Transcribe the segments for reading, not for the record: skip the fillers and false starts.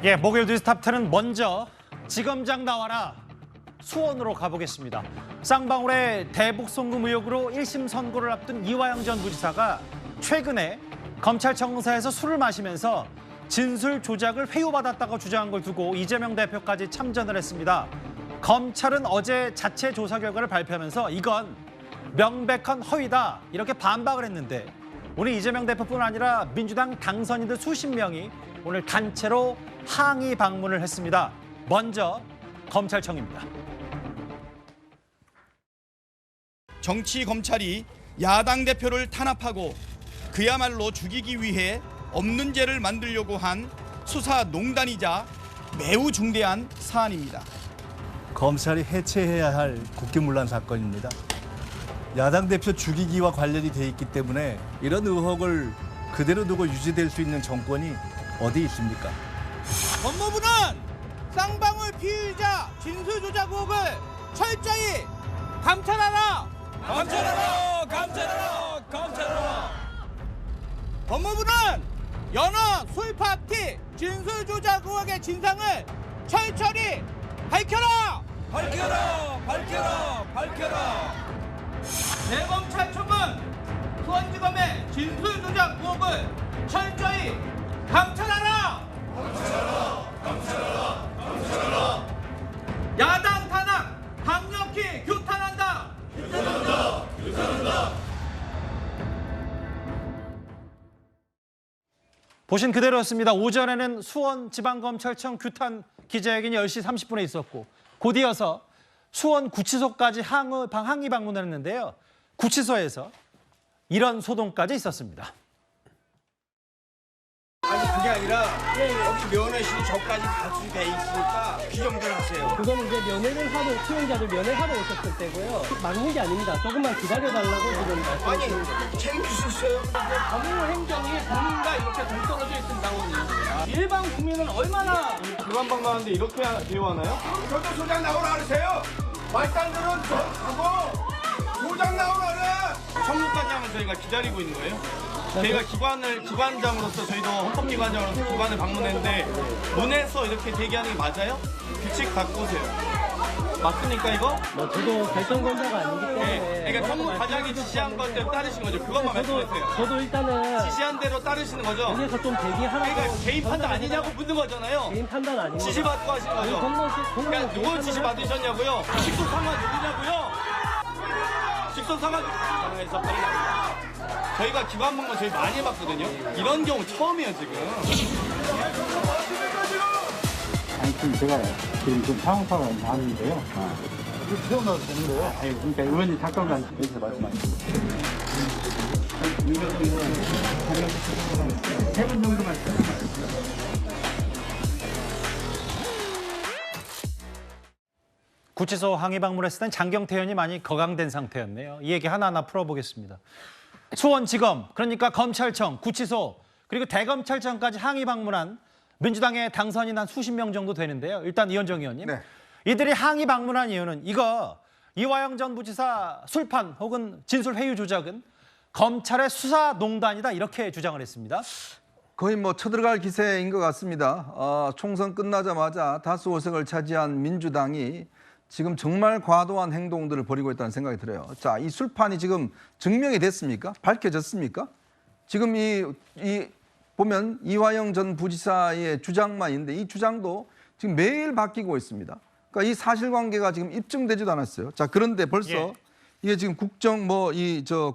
예, 목요일 뉴스 탑10은 먼저 지검장 나와라 수원으로 가보겠습니다. 쌍방울의 대북 송금 의혹으로 1심 선고를 앞둔 이화영 전 부지사가 최근에 검찰청사에서 술을 마시면서 진술 조작을 회유받았다고 주장한 걸 두고 이재명 대표까지 참전을 했습니다. 검찰은 어제 자체 조사 결과를 발표하면서 이건 명백한 허위다 이렇게 반박을 했는데 오늘 이재명 대표뿐 아니라 민주당 당선인들 수십 명이 오늘 단체로 항의 방문을 했습니다. 먼저 검찰청입니다. 정치 검찰이 야당 대표를 탄압하고 그야말로 죽이기 위해 없는 죄를 만들려고 한 수사 농단이자 매우 중대한 사안입니다. 검찰이 해체해야 할 국기문란 사건입니다. 야당 대표 죽이기와 관련이 돼 있기 때문에 이런 의혹을 그대로 두고 유지될 수 있는 정권이 어디 있습니까? 법무부는 쌍방울 피의자 진술 조작 의혹을 철저히 감찰하라! 감찰하라! 감찰하라! 감찰하라! 법무부는 연어 술 파티 진술 조작 의혹의 진상을 철저히 밝혀라! 밝혀라! 밝혀라! 밝혀라! 대검찰청은 수원지검의 진술 조작 의혹을 철저히 감찰하라! 감찰하라! 감찰하라! 감찰하라! 야당 탄압 강력히 규탄한다! 규탄한다! 규탄한다! 보신 그대로였습니다. 오전에는 수원지방검찰청 규탄 기자회견이 10시 30분에 있었고 곧 이어서 수원구치소까지 항의 방문을 했는데요. 구치소에서 이런 소동까지 있었습니다. 아니 그게 아니라 여기 면회실이 저까지 갈 수 돼 있으니까 규정들 하세요. 그거는 이제 면회를 하러 수용자들 면회하러 오셨을 때고요. 막는 게 아닙니다. 조금만 기다려달라고 지금 말씀하시는 거예요. 아니 챙길 수 있어요. 법무 행정이 국민과 이렇게 동떨어져 있다고 일반 국민은 얼마나 주간방문하는데 이렇게 대우하나요? 저도 소장 나오라 그러세요. 말단들은 저 가고 소장 나오라 그래. 청구까지 하면 저희가 기다리고 있는 거예요? 저희가 기관장으로서 저희도 헌법기관장으로서 기관을 방문했는데 문에서 이렇게 대기하는 게 맞아요? 규칙 갖고 오세요. 맞습니까 이거? 뭐 저도 결정권자가 아니기 때문에 네. 그러니까 청구과장이 지시한 것 대로 따르신 거죠. 그것만 말씀하세요. 저도 일단은 지시한 대로 따르시는 거죠? 여기에서 좀 대기하라고 그러니까 개인 판단 아니냐고 묻는 거잖아요. 개인 판단 아닙니다. 지시 받고 하신 거죠? 그러니까 누구 지시 받으셨냐고요? 직속 상관 누구냐고요? 직속 상관 에서 저희가 기관 방문 저희 많이 해봤거든요. 이런 경우 처음이에요 지금. 아니, 지금 제가 지금 좀 상황파가 하는데요. 이거 태어나도 되는 거예요? 아니, 그러니까 의원님 잠깐만 여기서 말씀하시죠. 3분 정도만. 구치소 항의 방문했을 땐 장경태 의원이 많이 거강된 상태였네요. 이 얘기 하나하나 풀어보겠습니다. 수원지검, 그러니까 검찰청, 구치소, 그리고 대검찰청까지 항의 방문한 민주당의 당선인 한 수십 명 정도 되는데요. 일단 이현정 의원님. 네. 이들이 항의 방문한 이유는 이거 이화영 전 부지사 술판 혹은 진술 회유 조작은 검찰의 수사 농단이다 이렇게 주장을 했습니다. 거의 뭐 쳐들어갈 기세인 것 같습니다. 총선 끝나자마자 다수 의석을 차지한 민주당이 지금 정말 과도한 행동들을 벌이고 있다는 생각이 들어요. 자, 이 술판이 지금 증명이 됐습니까? 밝혀졌습니까? 지금 이 보면 이화영 전 부지사의 주장만 있는데 이 주장도 지금 매일 바뀌고 있습니다. 그러니까 이 사실관계가 지금 입증되지도 않았어요. 자, 그런데 벌써 이게 지금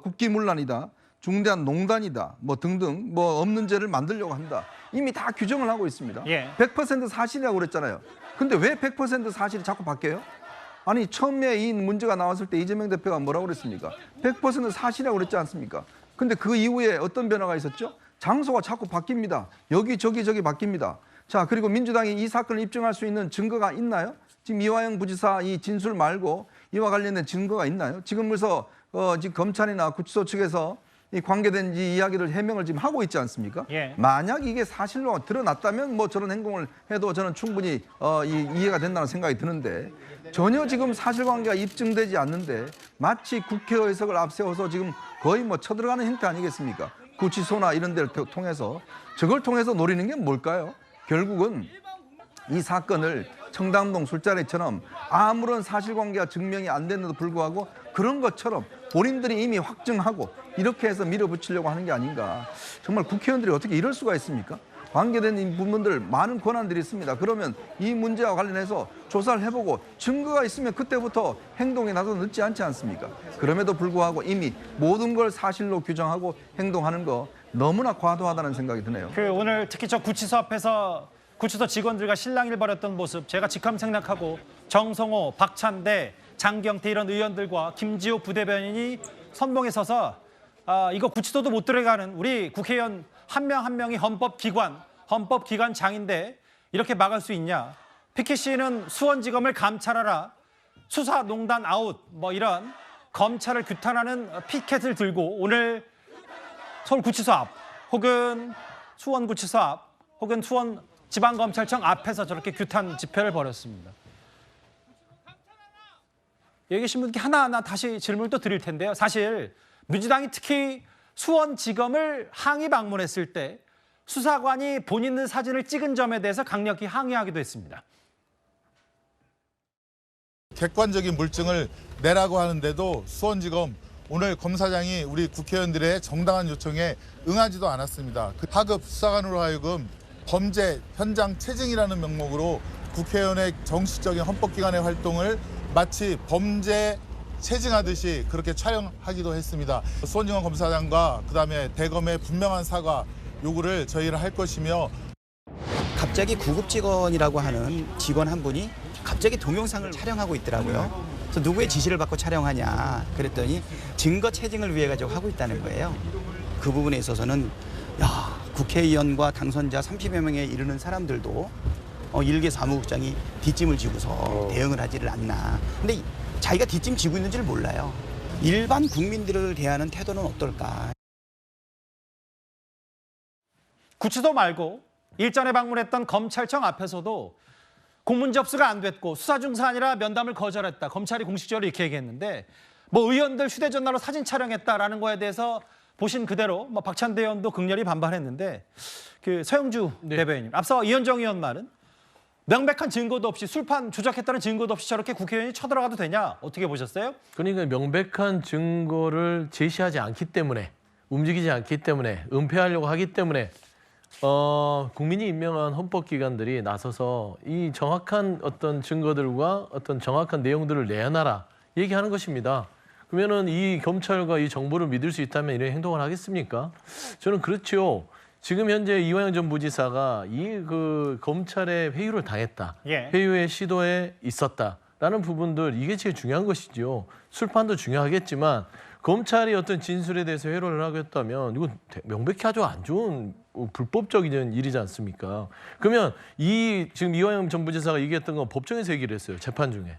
국기문란이다, 중대한 농단이다, 뭐 등등 뭐 없는 죄를 만들려고 한다. 이미 다 규정을 하고 있습니다. 100% 사실이라고 그랬잖아요. 근데 왜 100% 사실이 자꾸 바뀌어요? 아니 처음에 이 문제가 나왔을 때 이재명 대표가 뭐라고 그랬습니까? 100% 사실이라고 그랬지 않습니까? 근데 그 이후에 어떤 변화가 있었죠? 장소가 자꾸 바뀝니다. 여기 저기 바뀝니다. 자, 그리고 민주당이 이 사건을 입증할 수 있는 증거가 있나요? 지금 이화영 부지사 이 진술 말고 이와 관련된 증거가 있나요? 지금 그래서 지금 검찰이나 구치소 측에서 이 관계된 이야기를 해명을 지금 하고 있지 않습니까? 만약 이게 사실로 드러났다면 뭐 저런 행동을 해도 저는 충분히 이해가 된다는 생각이 드는데 전혀 지금 사실관계가 입증되지 않는데 마치 국회 의석을 앞세워서 지금 거의 뭐 쳐들어가는 형태 아니겠습니까? 구치소나 이런 데를 통해서 저걸 통해서 노리는 게 뭘까요? 결국은 이 사건을 청담동 술자리처럼 아무런 사실관계가 증명이 안 됐는데도 불구하고 그런 것처럼 본인들이 이미 확증하고 이렇게 해서 밀어붙이려고 하는 게 아닌가. 정말 국회의원들이 어떻게 이럴 수가 있습니까? 관계된 이 부분들 많은 권한들이 있습니다. 그러면 이 문제와 관련해서 조사를 해보고 증거가 있으면 그때부터 행동에 나서 늦지 않지 않습니까? 그럼에도 불구하고 이미 모든 걸 사실로 규정하고 행동하는 거 너무나 과도하다는 생각이 드네요. 오늘 특히 저 구치소 앞에서 구치소 직원들과 실랑이를 벌였던 모습 제가 직감생략하고 정성호, 박찬대, 장경태 이런 의원들과 김지호 부대변인이 선봉에 서서 이거 구치소도 못 들어가는 우리 국회의원 한 명 한 명이 헌법기관장인데 이렇게 막을 수 있냐. 피켓 씨는 수원지검을 감찰하라. 수사농단 아웃 뭐 이런 검찰을 규탄하는 피켓을 들고 오늘 서울구치소 앞 혹은 수원구치소 앞 혹은 수원지방검찰청 앞에서 저렇게 규탄 집회를 벌였습니다. 여기 계신 분께 하나하나 다시 질문을 또 드릴 텐데요. 사실 민주당이 특히 수원지검을 항의 방문했을 때 수사관이 본인의 사진을 찍은 점에 대해서 강력히 항의하기도 했습니다. 객관적인 물증을 내라고 하는데도 수원지검 오늘 검사장이 우리 국회의원들의 정당한 요청에 응하지도 않았습니다. 그 하급 수사관으로 하여금 범죄 현장 체증이라는 명목으로 국회의원의 정식적인 헌법기관의 활동을 마치 범죄 체증하듯이 그렇게 촬영하기도 했습니다. 수원지검 검사장과 그다음에 대검의 분명한 사과 요구를 저희는 할 것이며 갑자기 구급 직원이라고 하는 직원 한 분이 갑자기 동영상을 촬영하고 있더라고요. 그래서 누구의 지시를 받고 촬영하냐 그랬더니 증거 체증을 위해 가지고 하고 있다는 거예요. 그 부분에 있어서는 국회의원과 당선자 30여 명에 이르는 사람들도 일개 사무국장이 뒷짐을 지고서 대응을 하지를 않나. 근데 자기가 뒷짐 지고 있는지를 몰라요. 일반 국민들을 대하는 태도는 어떨까? 구치소 말고 일전에 방문했던 검찰청 앞에서도 공문 접수가 안 됐고 수사 중사아니라 면담을 거절했다. 검찰이 공식적으로 이렇게 얘기했는데 뭐 의원들 휴대전화로 사진 촬영했다라는 거에 대해서 보신 그대로 뭐 박찬대 의원도 극렬히 반발했는데 서영주 대변인 앞서 이현정 의원 말은 명백한 증거도 없이 술판 조작했다는 증거도 없이 저렇게 국회의원이 쳐들어가도 되냐 어떻게 보셨어요? 그러니까 명백한 증거를 제시하지 않기 때문에 움직이지 않기 때문에 은폐하려고 하기 때문에 국민이 임명한 헌법기관들이 나서서 이 정확한 어떤 증거들과 어떤 정확한 내용들을 내놔라 얘기하는 것입니다. 그러면은 이 검찰과 이 정부를 믿을 수 있다면 이런 행동을 하겠습니까? 저는 그렇죠. 지금 현재 이화영 전 부지사가 검찰의 회유를 당했다. 회유의 시도에 있었다라는 부분들 이게 제일 중요한 것이죠. 술판도 중요하겠지만 검찰이 어떤 진술에 대해서 회유를 하겠다면 이건 명백히 아주 안 좋은 불법적인 일이지 않습니까? 그러면 지금 이화영 전 부지사가 얘기했던 건 법정에서 얘기를 했어요. 재판 중에.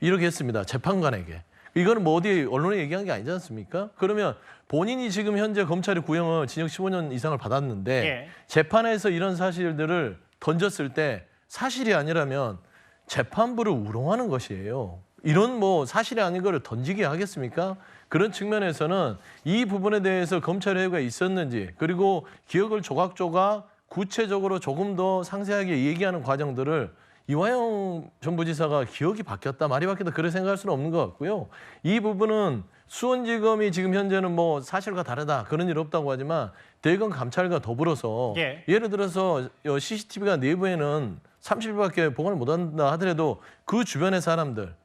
이렇게 했습니다. 재판관에게. 이거는 뭐 어디 언론에 얘기한 게 아니지 않습니까? 그러면 본인이 지금 현재 검찰의 구형을 징역 15년 이상을 받았는데 재판에서 이런 사실들을 던졌을 때 사실이 아니라면 재판부를 우롱하는 것이에요. 이런 뭐 사실이 아닌 거를 던지게 하겠습니까? 그런 측면에서는 이 부분에 대해서 검찰 회유가 있었는지 그리고 기억을 조각조각 구체적으로 조금 더 상세하게 얘기하는 과정들을 이화영 전 부지사가 기억이 바뀌었다, 말이 바뀌었다 그렇게 생각할 수는 없는 것 같고요. 이 부분은 수원지검이 지금 현재는 뭐 사실과 다르다 그런 일 없다고 하지만 대검 감찰과 더불어서 예를 들어서 CCTV가 내부에는 30일밖에 보관을 못한다 하더라도 그 주변의 사람들을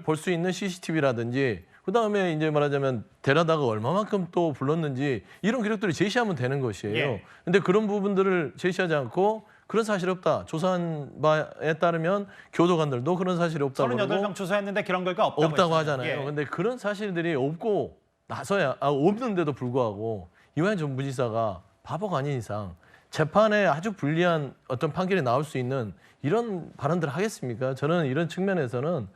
볼 수 있는 CCTV라든지 그다음에 이제 말하자면 데려다가 얼마만큼 또 불렀는지 이런 기록들을 제시하면 되는 것이에요. 근데 그런 부분들을 제시하지 않고 그런 사실이 없다. 조사한 바에 따르면 교도관들도 그런 사실이 없다고 38명 조사했는데 그런 결과 없다고 하잖아요. 근데 그런 사실들이 없고 나서야 없는데도 불구하고 이화영 전 부지사가 바보가 아닌 이상 재판에 아주 불리한 어떤 판결이 나올 수 있는 이런 발언들을 하겠습니까? 저는 이런 측면에서는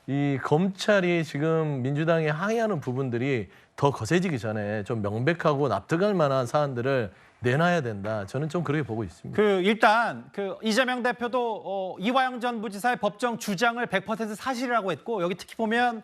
이 검찰이 지금 민주당에 항의하는 부분들이 더 거세지기 전에 좀 명백하고 납득할 만한 사안들을 내놔야 된다. 저는 좀 그렇게 보고 있습니다. 일단 이재명 대표도 이화영 전 부지사의 법정 주장을 100% 사실이라고 했고 여기 특히 보면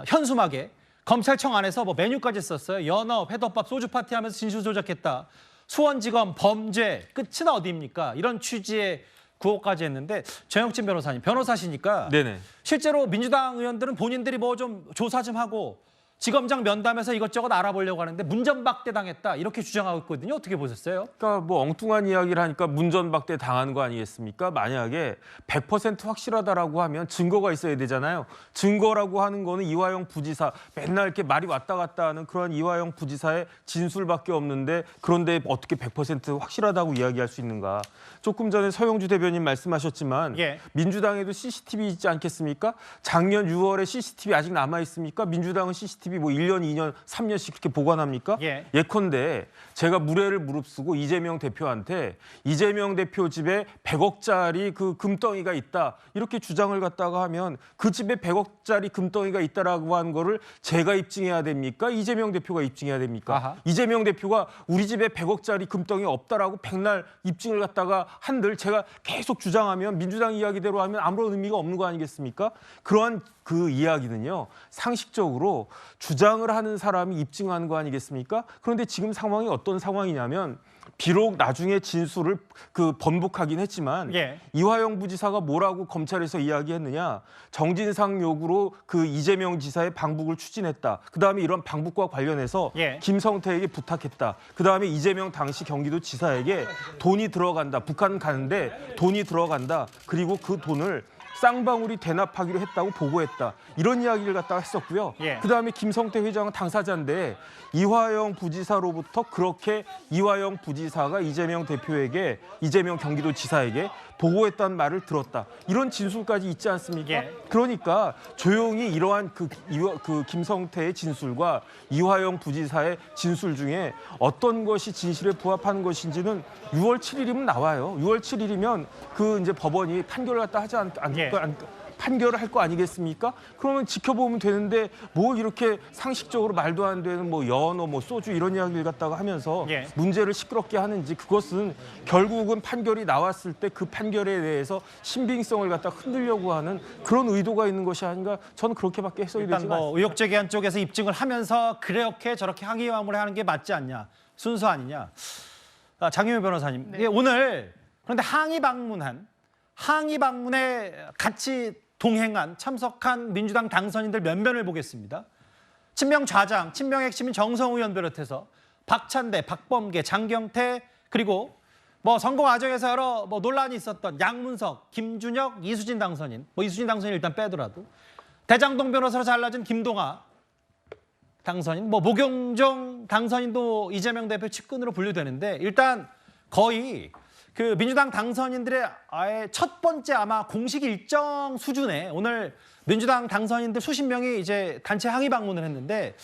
현수막에 검찰청 안에서 뭐 메뉴까지 썼어요. 연어, 회덮밥, 소주 파티하면서 진술 조작했다. 수원지검 범죄 끝은 어디입니까? 이런 취지의 구호까지 했는데 정영진 변호사님, 변호사시니까 네네. 실제로 민주당 의원들은 본인들이 뭐 좀 조사 좀 하고 지검장 면담에서 이것저것 알아보려고 하는데 문전박대 당했다 이렇게 주장하고 있거든요. 어떻게 보셨어요? 그러니까 뭐 엉뚱한 이야기를 하니까 문전박대 당하는 거 아니겠습니까? 만약에 100% 확실하다라고 하면 증거가 있어야 되잖아요. 증거라고 하는 거는 이화영 부지사 맨날 이렇게 말이 왔다 갔다 하는 그런 이화영 부지사의 진술밖에 없는데 그런데 어떻게 100% 확실하다고 이야기할 수 있는가? 조금 전에 서영주 대변인 말씀하셨지만 민주당에도 CCTV 있지 않겠습니까? 작년 6월에 CCTV 아직 남아 있습니까? 민주당은 CCTV 뭐 1년, 2년, 3년씩 그렇게 보관합니까? 예컨대 제가 무례를 무릅쓰고 이재명 대표한테 이재명 대표 집에 100억짜리 그 금덩이가 있다 이렇게 주장을 갖다가 하면 그 집에 100억짜리 금덩이가 있다라고 한 거를 제가 입증해야 됩니까? 이재명 대표가 입증해야 됩니까? 아하. 이재명 대표가 우리 집에 100억짜리 금덩이 없다라고 백날 입증을 갖다가 한들 제가 계속 주장하면 민주당 이야기대로 하면 아무런 의미가 없는 거 아니겠습니까? 그러한 그 이야기는요. 상식적으로 주장을 하는 사람이 입증하는 거 아니겠습니까? 그런데 지금 상황이 어떤 상황이냐면 비록 나중에 진술을 그 번복하긴 했지만 이화영 부지사가 뭐라고 검찰에서 이야기했느냐. 정진상 요구로 그 이재명 지사의 방북을 추진했다. 그다음에 이런 방북과 관련해서 김성태에게 부탁했다. 그다음에 이재명 당시 경기도 지사에게 돈이 들어간다. 북한 가는데 돈이 들어간다. 그리고 그 돈을 쌍방울이 대납하기로 했다고 보고했다. 이런 이야기를 갖다가 했었고요. 그다음에 김성태 회장은 당사자인데 이화영 부지사로부터 그렇게 이화영 부지사가 이재명 대표에게 이재명 경기도 지사에게 보고했다는 말을 들었다. 이런 진술까지 있지 않습니까? 그러니까 조용히 이러한 그 김성태의 진술과 이화영 부지사의 진술 중에 어떤 것이 진실에 부합하는 것인지는 6월 7일이면 나와요. 6월 7일이면 그 이제 법원이 판결을 갖다 하지 판결을 할 거 아니겠습니까? 그러면 지켜보면 되는데 뭐 이렇게 상식적으로 말도 안 되는 뭐 연어, 뭐 소주 이런 이야기를 갖다가 하면서 문제를 시끄럽게 하는지 그것은 결국은 판결이 나왔을 때 그 판결에 대해서 신빙성을 갖다 흔들려고 하는 그런 의도가 있는 것이 아닌가 저는 그렇게밖에 해석이 되지 않습니다. 일단 뭐 의혹 제기한 쪽에서 입증을 하면서 그렇게 저렇게 항의화물을 하는 게 맞지 않냐, 순서 아니냐. 장윤희 변호사님, 오늘 그런데 항의 방문에 같이 동행한 참석한 민주당 당선인들 면면을 보겠습니다. 친명 좌장, 친명 핵심인 정성우 의원 비롯해서 박찬대, 박범계, 장경태 그리고 뭐 선거 과정에서 여러 뭐 논란이 있었던 양문석, 김준혁, 이수진 당선인, 뭐 이수진 당선인 일단 빼더라도 대장동 변호사로 잘라진 김동아 당선인, 뭐 모경종 당선인도 이재명 대표 측근으로 분류되는데 일단 거의 그 민주당 당선인들의 아예 첫 번째 아마 공식 일정 수준에 오늘 민주당 당선인들 수십 명이 이제 단체 항의 방문을 했는데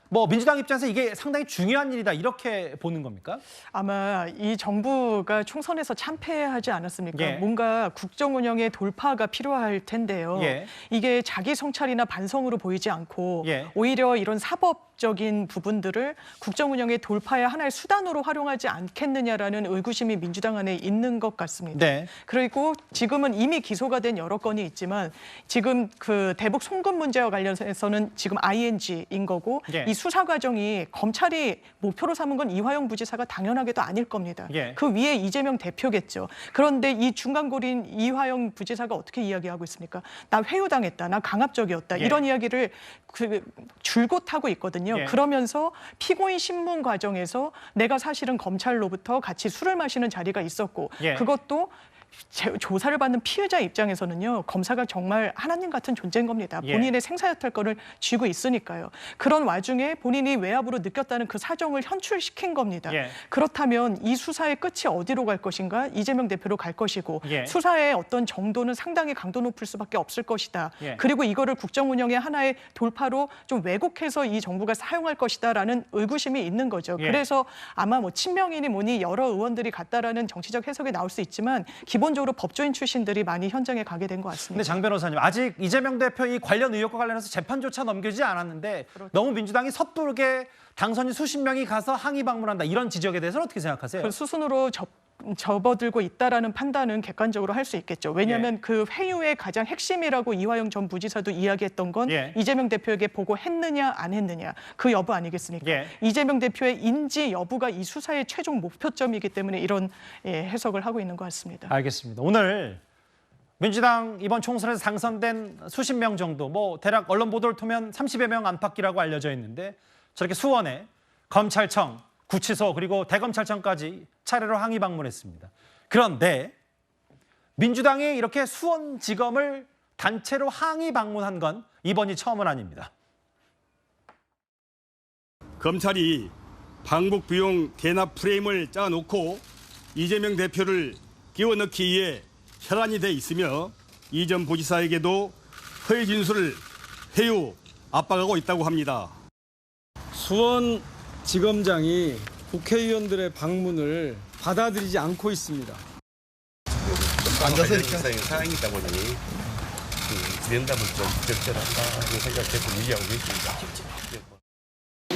뭐 민주당 입장에서 이게 상당히 중요한 일이다 이렇게 보는 겁니까? 아마 이 정부가 총선에서 참패하지 않았습니까? 뭔가 국정 운영의 돌파가 필요할 텐데요. 이게 자기 성찰이나 반성으로 보이지 않고 오히려 이런 사법적인 부분들을 국정 운영의 돌파의 하나의 수단으로 활용하지 않겠느냐라는 의구심이 민주당 안에 있는 것 같습니다. 그리고 지금은 이미 기소가 된 여러 건이 있지만 지금 그 대북 송금 문제와 관련해서는 지금 ING인 거고 이 수사 과정이 검찰이 목표로 삼은 건 이화영 부지사가 당연하게도 아닐 겁니다. 그 위에 이재명 대표겠죠. 그런데 이 중간고리인 이화영 부지사가 어떻게 이야기하고 있습니까? 나 회유당했다. 나 강압적이었다. 이런 이야기를 줄곧 하고 있거든요. 그러면서 피고인 신문 과정에서 내가 사실은 검찰로부터 같이 술을 마시는 자리가 있었고 그것도 조사를 받는 피해자 입장에서는요. 검사가 정말 하나님 같은 존재인 겁니다. 본인의 생사여탈권을 쥐고 있으니까요. 그런 와중에 본인이 외압으로 느꼈다는 그 사정을 현출시킨 겁니다. 그렇다면 이 수사의 끝이 어디로 갈 것인가? 이재명 대표로 갈 것이고 수사의 어떤 정도는 상당히 강도 높을 수밖에 없을 것이다. 그리고 이거를 국정 운영의 하나의 돌파로 좀 왜곡해서 이 정부가 사용할 것이다라는 의구심이 있는 거죠. 그래서 아마 뭐 친명이니 뭐니 여러 의원들이 갔다라는 정치적 해석이 나올 수 있지만 기본적으로 법조인 출신들이 많이 현장에 가게 된 것 같습니다. 근데 장 변호사님, 아직 이재명 대표 이 관련 의혹과 관련해서 재판조차 넘겨지지 않았는데 너무 민주당이 섣부르게 당선인 수십 명이 가서 항의 방문한다. 이런 지적에 대해서는 어떻게 생각하세요? 그 수순으로 접어들고 있다라는 판단은 객관적으로 할 수 있겠죠. 왜냐하면 그 회유의 가장 핵심이라고 이화영 전 부지사도 이야기했던 건 이재명 대표에게 보고했느냐 안 했느냐 그 여부 아니겠습니까? 이재명 대표의 인지 여부가 이 수사의 최종 목표점이기 때문에 이런 해석을 하고 있는 것 같습니다. 알겠습니다. 오늘 민주당 이번 총선에서 당선된 수십 명 정도, 뭐 대략 언론 보도를 통면 30여 명 안팎이라고 알려져 있는데 저렇게 수원에 검찰청, 구치소 그리고 대검찰청까지 차례로 항의 방문했습니다. 그런데 민주당이 이렇게 수원지검을 단체로 항의 방문한 건 이번이 처음은 아닙니다. 검찰이 방북 비용 대납 프레임을 짜놓고 이재명 대표를 끼워넣기 위해 혈안이 돼 있으며 이 전 부지사에게도 허위 진술을 회유, 압박하고 있다고 합니다. 수원지검장이 국회의원들의 방문을 받아들이지 않고 있습니다. 앉아서 이렇게 사항이 있다 보니 면담을 좀 적절하다고 생각해서 얘기하고 있습니다.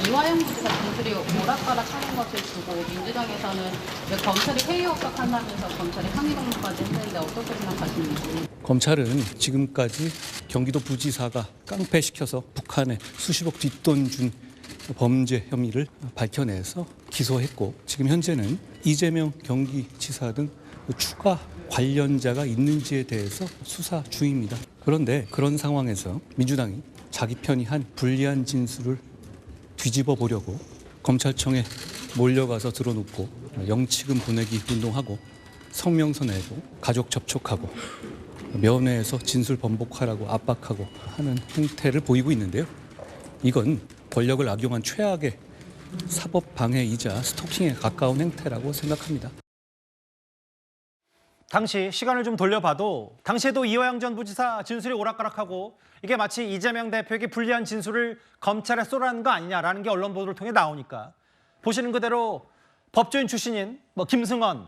이화영 부지사 진술이 오락가락하는 것을 두고 민주당에서는 검찰이 회의 협박한다면서 검찰이 항의 방문까지 했는데 어떻게 생각하시는지. 검찰은 지금까지 경기도 부지사가 깡패시켜서 북한에 수십억 뒷돈 준 범죄 혐의를 밝혀내서 기소했고 지금 현재는 이재명 경기지사 등 추가 관련자가 있는지에 대해서 수사 중입니다. 그런데 그런 상황에서 민주당이 자기 편이 한 불리한 진술을 뒤집어 보려고 검찰청에 몰려가서 들어눕고 영치금 보내기 운동하고 성명서 내고 가족 접촉하고 면회에서 진술 번복하라고 압박하고 하는 행태를 보이고 있는데요. 이건 권력을 악용한 최악의 사법 방해이자 스토킹에 가까운 행태라고 생각합니다. 당시 시간을 좀 돌려봐도 당시에도 이화영 전 부지사 진술이 오락가락하고 이게 마치 이재명 대표에게 불리한 진술을 검찰에 쏘라는 거 아니냐라는 게 언론 보도를 통해 나오니까 보시는 그대로 법조인 출신인 김승원,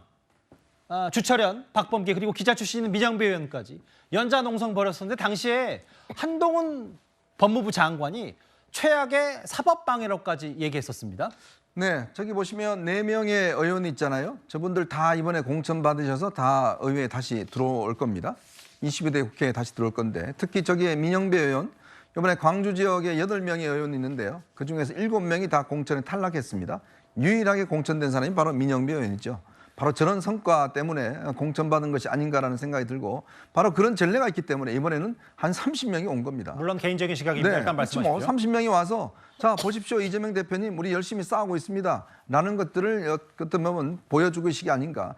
주철현, 박범계 그리고 기자 출신인 민영배 의원까지 연좌농성 벌였었는데 당시에 한동훈 법무부 장관이 최악의 사법 방해로까지 얘기했었습니다. 네, 저기 보시면 4명의 의원이 있잖아요. 저분들 다 이번에 공천 받으셔서 다 의회에 다시 들어올 겁니다. 22대 국회에 다시 들어올 건데 특히 저기에 민영배 의원, 이번에 광주 지역에 8명의 의원이 있는데요. 그중에서 7명이 다 공천에 탈락했습니다. 유일하게 공천된 사람이 바로 민영배 의원이죠. 바로 저런 성과 때문에 공천받은 것이 아닌가라는 생각이 들고 바로 그런 전례가 있기 때문에 이번에는 한 30명이 온 겁니다. 물론 개인적인 시각입니다. 일단 말씀하십시오. 30명이 와서 자 보십시오. 이재명 대표님 우리 열심히 싸우고 있습니다. 라는 것들을 어떤 보면 보여주고 있기 아닌가.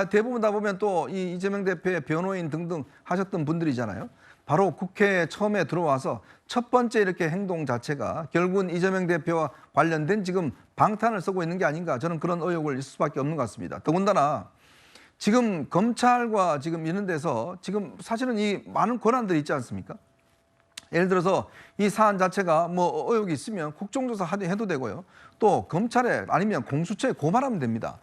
대부분 다 보면 또 이 이재명 대표의 변호인 등등 하셨던 분들이잖아요. 바로 국회에 처음에 들어와서 첫 번째 이렇게 행동 자체가 결국은 이재명 대표와 관련된 지금 방탄을 쓰고 있는 게 아닌가. 저는 그런 의혹을 있을 수밖에 없는 것 같습니다. 더군다나 지금 검찰과 지금 이런 데서 지금 사실은 이 많은 권한들이 있지 않습니까? 예를 들어서 이 사안 자체가 뭐 의혹이 있으면 국정조사 해도 되고요. 또 검찰에 아니면 공수처에 고발하면 됩니다.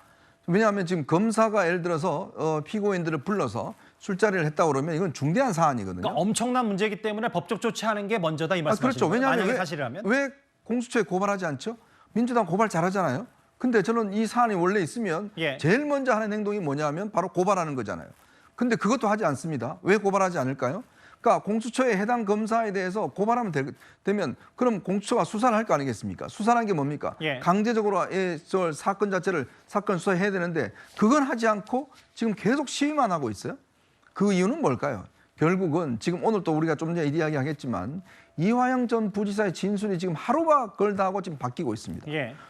왜냐하면 지금 검사가 예를 들어서 피고인들을 불러서 술자리를 했다고 그러면 이건 중대한 사안이거든요. 그러니까 엄청난 문제이기 때문에 법적 조치하는 게 먼저다 이 말씀이시죠? 그렇죠. 왜냐하면 사실이라면? 왜 공수처에 고발하지 않죠? 민주당 고발 잘하잖아요. 근데 저는 이 사안이 원래 있으면 제일 먼저 하는 행동이 뭐냐면 바로 고발하는 거잖아요. 근데 그것도 하지 않습니다. 왜 고발하지 않을까요? 그러니까 공수처에 해당 검사에 대해서 고발하면 되면 그럼 공수처가 수사를 할 거 아니겠습니까? 수사라는 게 뭡니까? 강제적으로 저 사건 자체를 사건 수사해야 되는데 그건 하지 않고 지금 계속 시위만 하고 있어요. 그 이유는 뭘까요? 결국은 지금 오늘 또 우리가 좀 전에 이야기하겠지만 이화영 전 부지사의 진술이 지금 하루가 걸다 하고 지금 바뀌고 있습니다.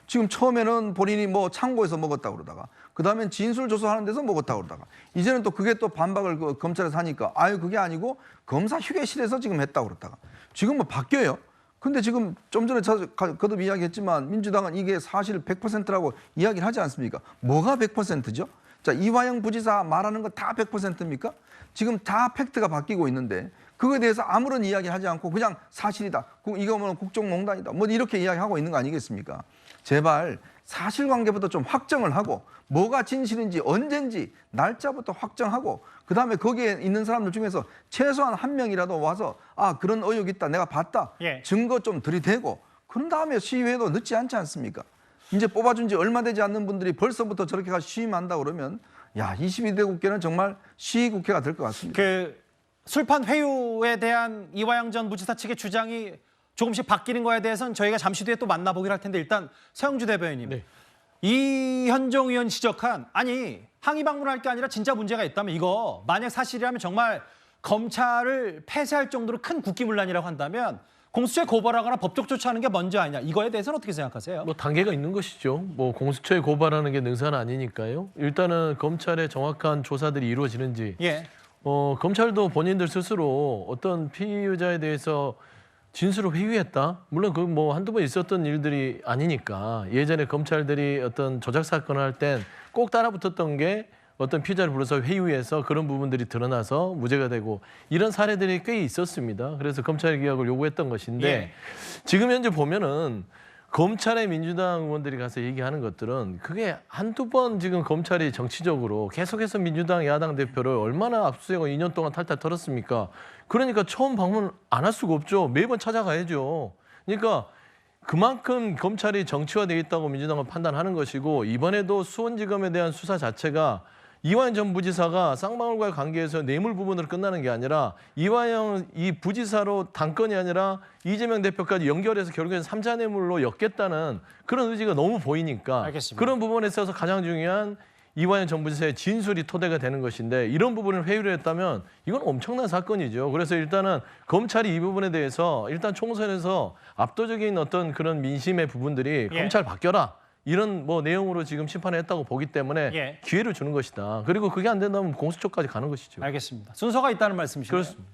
지금 처음에는 본인이 뭐 창고에서 먹었다고 그러다가 그다음엔 진술 조사하는 데서 먹었다고 그러다가 이제는 또 그게 또 반박을 검찰에서 하니까 아유 그게 아니고 검사 휴게실에서 지금 했다고 그러다가 지금 뭐 바뀌어요. 근데 지금 좀 전에 거듭 이야기했지만 민주당은 이게 사실 100%라고 이야기를 하지 않습니까? 뭐가 100%죠? 자, 이화영 부지사 말하는 거 다 100%입니까? 지금 다 팩트가 바뀌고 있는데 그거에 대해서 아무런 이야기 하지 않고 그냥 사실이다. 이거 뭐 국정농단이다. 뭐 이렇게 이야기하고 있는 거 아니겠습니까? 제발 사실관계부터 좀 확정을 하고 뭐가 진실인지 언젠지 날짜부터 확정하고 그다음에 거기에 있는 사람들 중에서 최소한 한 명이라도 와서 아 그런 의혹이 있다. 내가 봤다. 증거 좀 들이대고 그런 다음에 시위해도 늦지 않지 않습니까? 이제 뽑아준 지 얼마 되지 않는 분들이 벌써부터 저렇게 가서 시위한다 그러면 야, 22대 국회는 정말 시국회가 될 것 같습니다. 그 술판 회유에 대한 이화영 전 부지사 측의 주장이 조금씩 바뀌는 거에 대해서는 저희가 잠시 뒤에 또 만나보기로 할 텐데 일단 서영주 대변인님. 네. 이현종 의원 지적한 아니 항의 방문할 게 아니라 진짜 문제가 있다면 이거 만약 사실이라면 정말 검찰을 폐쇄할 정도로 큰 국기문란이라고 한다면 공수처에 고발하거나 법적 조치하는 게 먼저 아니냐. 이거에 대해서는 어떻게 생각하세요? 뭐 단계가 있는 것이죠. 뭐 공수처에 고발하는 게 능사는 아니니까요. 일단은 검찰의 정확한 조사들이 이루어지는지. 예. 검찰도 본인들 스스로 어떤 피의자에 대해서 진술을 회유했다. 물론 그 뭐 한두 번 있었던 일들이 아니니까 예전에 검찰들이 어떤 조작 사건을 할 땐 꼭 따라붙었던 게 어떤 피의자를 불러서 회유해서 그런 부분들이 드러나서 무죄가 되고 이런 사례들이 꽤 있었습니다. 그래서 검찰 개혁을 요구했던 것인데 예. 지금 현재 보면은 검찰의 민주당 의원들이 가서 얘기하는 것들은 그게 한두 번 지금 검찰이 정치적으로 계속해서 민주당 야당 대표를 얼마나 압수수색을 2년 동안 탈탈 털었습니까? 그러니까 처음 방문 안 할 수가 없죠. 매번 찾아가야죠. 그러니까 그만큼 검찰이 정치화되어 있다고 민주당은 판단하는 것이고 이번에도 수원지검에 대한 수사 자체가 이화영 전 부지사가 쌍방울과의 관계에서 뇌물 부분으로 끝나는 게 아니라 이화영 이 부지사로 당권이 아니라 이재명 대표까지 연결해서 결국에는 삼자 뇌물로 엮겠다는 그런 의지가 너무 보이니까 알겠습니다. 그런 부분에 있어서 가장 중요한 이화영 전 부지사의 진술이 토대가 되는 것인데 이런 부분을 회유를 했다면 이건 엄청난 사건이죠. 그래서 일단은 검찰이 이 부분에 대해서 일단 총선에서 압도적인 어떤 그런 민심의 부분들이 예. 검찰 바뀌어라. 이런 뭐 내용으로 지금 심판을 했다고 보기 때문에 예. 기회를 주는 것이다. 그리고 그게 안 된다면 공수처까지 가는 것이죠. 알겠습니다. 순서가 있다는 말씀이시죠? 그렇습니다.